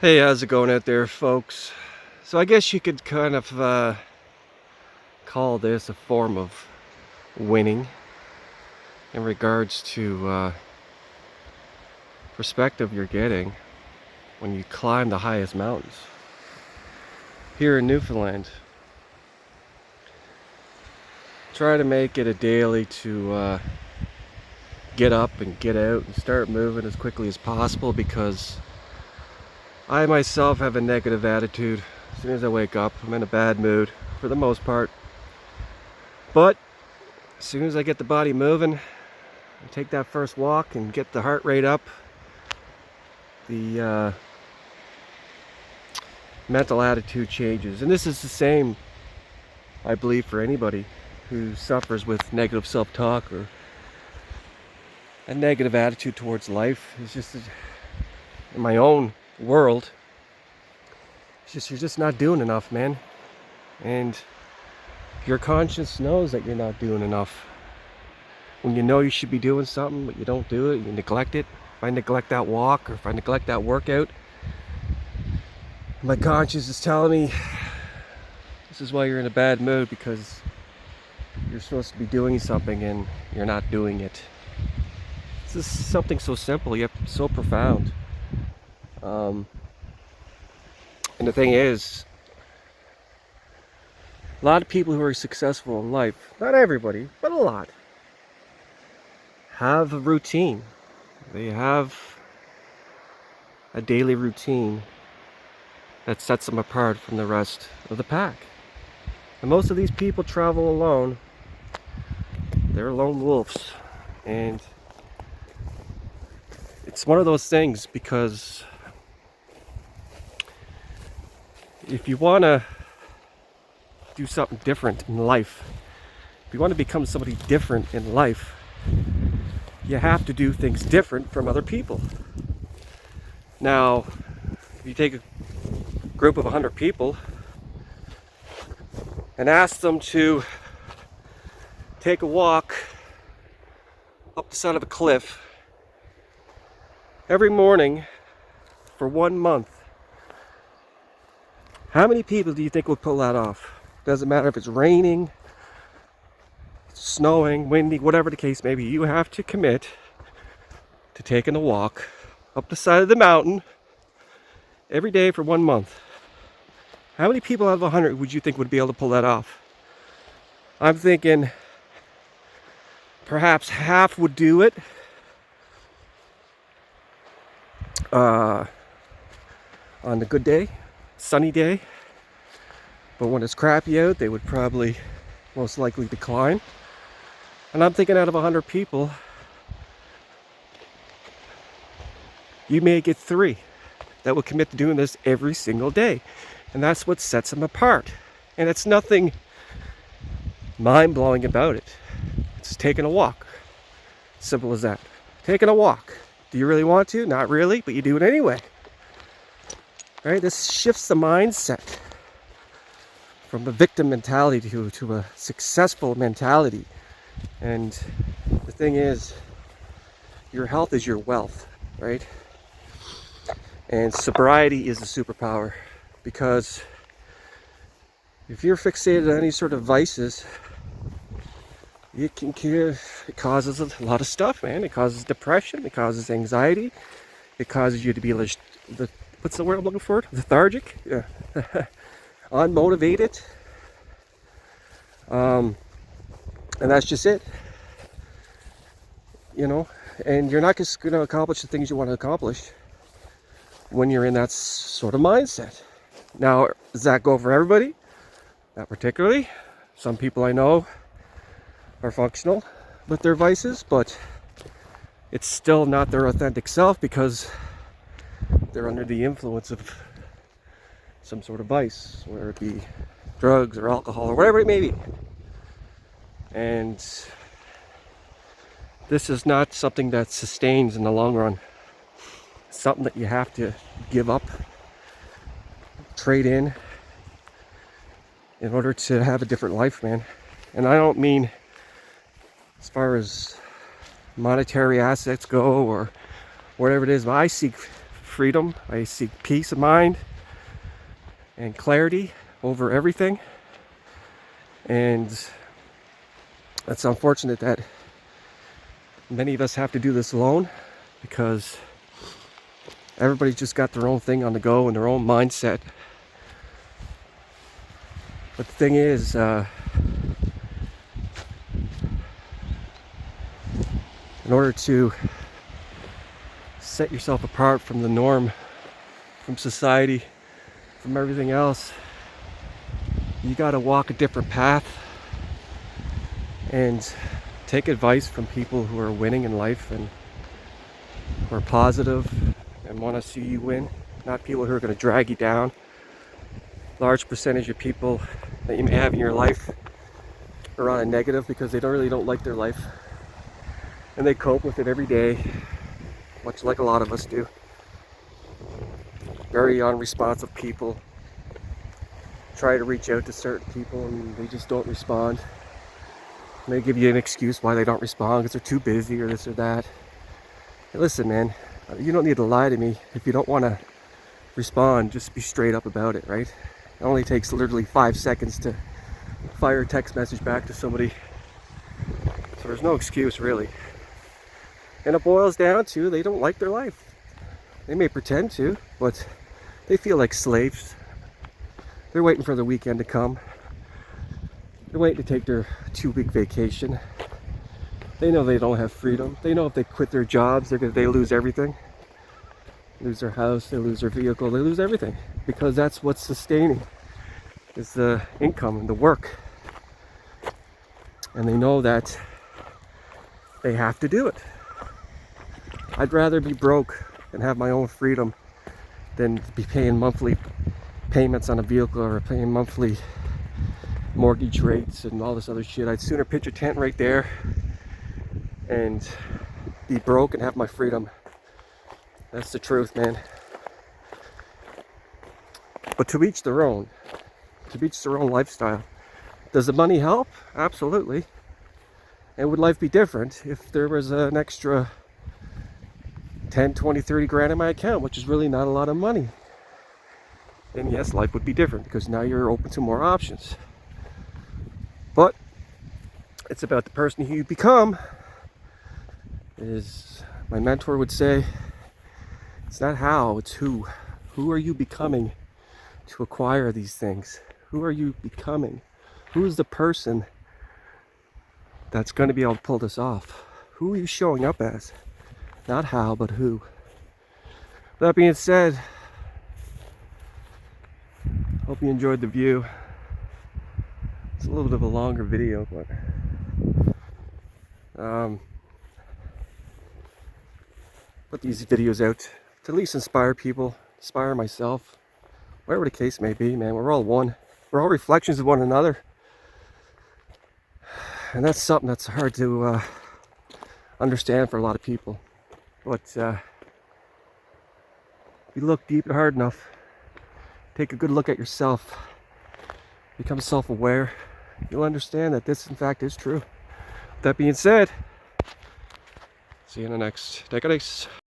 Hey, how's it going out there, folks? So I guess you could kind of call this a form of winning in regards to perspective you're getting when you climb the highest mountains. Here in Newfoundland, try to make it a daily to get up and get out and start moving as quickly as possible, because I myself have a negative attitude. As soon as I wake up, I'm in a bad mood for the most part. But as soon as I get the body moving and take that first walk and get the heart rate up, the mental attitude changes. And this is the same, I believe, for anybody who suffers with negative self-talk or a negative attitude towards life. It's just in my own world, it's just you're just not doing enough, man. And your conscience knows that you're not doing enough. When you know you should be doing something but you don't do it, you neglect it. If I neglect that walk, or if I neglect that workout, my conscience is telling me this is why you're in a bad mood, because you're supposed to be doing something and you're not doing it. This is something so simple yet so profound. And the thing is, a lot of people who are successful in life, not everybody, but a lot, have a routine. They have a daily routine that sets them apart from the rest of the pack. And most of these people travel alone. They're lone wolves. And it's one of those things, because if you want to do something different in life, if you want to become somebody different in life, you have to do things different from other people. Now, if you take a group of 100 people and ask them to take a walk up the side of a cliff every morning for 1 month, how many people do you think would pull that off? Doesn't matter if it's raining, snowing, windy, whatever the case may be. You have to commit to taking a walk up the side of the mountain every day for 1 month. How many people out of 100 would you think would be able to pull that off? I'm thinking perhaps half would do it. On a good day, sunny day. But when it's crappy out, they would probably most likely decline. And I'm thinking out of 100 people, you may get 3 that will commit to doing this every single day. And that's what sets them apart. And it's nothing mind-blowing about it. It's taking a walk. Simple as that. Taking a walk. Do you really want to? Not really, but you do it anyway. Right? This shifts the mindset from a victim mentality to a successful mentality. And the thing is, your health is your wealth, right? And sobriety is a superpower, because if you're fixated on any sort of vices, it causes a lot of stuff, man. It causes depression, it causes anxiety, it causes you to be what's the word I'm looking for? Lethargic, yeah. Unmotivated. And that's just it. You know, and you're not just going to accomplish the things you want to accomplish when you're in that sort of mindset. Now, does that go for everybody? Not particularly. Some people I know are functional with their vices, but it's still not their authentic self, because they're under the influence of some sort of vice, whether it be drugs or alcohol or whatever it may be. And this is not something that sustains in the long run. It's something that you have to give up, trade in order to have a different life, man. And I don't mean as far as monetary assets go or whatever it is, but I seek freedom. I seek peace of mind and clarity over everything. And it's unfortunate that many of us have to do this alone, because everybody's just got their own thing on the go and their own mindset. But the thing is, in order to set yourself apart from the norm, from society, from everything else, you got to walk a different path and take advice from people who are winning in life and who are positive and want to see you win, not people who are going to drag you down. Large percentage of people that you may have in your life are on a negative because they really don't like their life, and they cope with it every day, much like a lot of us do. Very unresponsive people try to reach out to certain people and they just don't respond. And they give you an excuse why they don't respond, because they're too busy or this or that. Hey, listen, man, you don't need to lie to me. If you don't want to respond, just be straight up about it, right? It only takes literally 5 seconds to fire a text message back to somebody. So there's no excuse, really. And it boils down to they don't like their life. They may pretend to, but they feel like slaves. They're waiting for the weekend to come. They're waiting to take their 2-week vacation. They know they don't have freedom. They know if they quit their jobs, they lose everything. Lose their house, they lose their vehicle, they lose everything. Because that's what's sustaining, is the income and the work. And they know that they have to do it. I'd rather be broke and have my own freedom than be paying monthly payments on a vehicle or paying monthly mortgage rates and all this other shit. I'd sooner pitch a tent right there and be broke and have my freedom. That's the truth, man. But to each their own. To each their own lifestyle. Does the money help? Absolutely. And would life be different if there was an extra 10, 20, 30 grand in my account, which is really not a lot of money? Then yes, life would be different, because now you're open to more options. But it's about the person who you become. As my mentor would say, it's not how, it's who. Who are you becoming to acquire these things? Who are you becoming? Who is the person that's going to be able to pull this off? Who are you showing up as? Not how, but who. That being said, hope you enjoyed the view. It's a little bit of a longer video, but put these videos out to at least inspire people, inspire myself, whatever the case may be, man. We're all one. We're all reflections of one another. And that's something that's hard to understand for a lot of people. But if you look deep and hard enough, take a good look at yourself, become self-aware, you'll understand that this in fact is true. That being said, see you in the next Decades.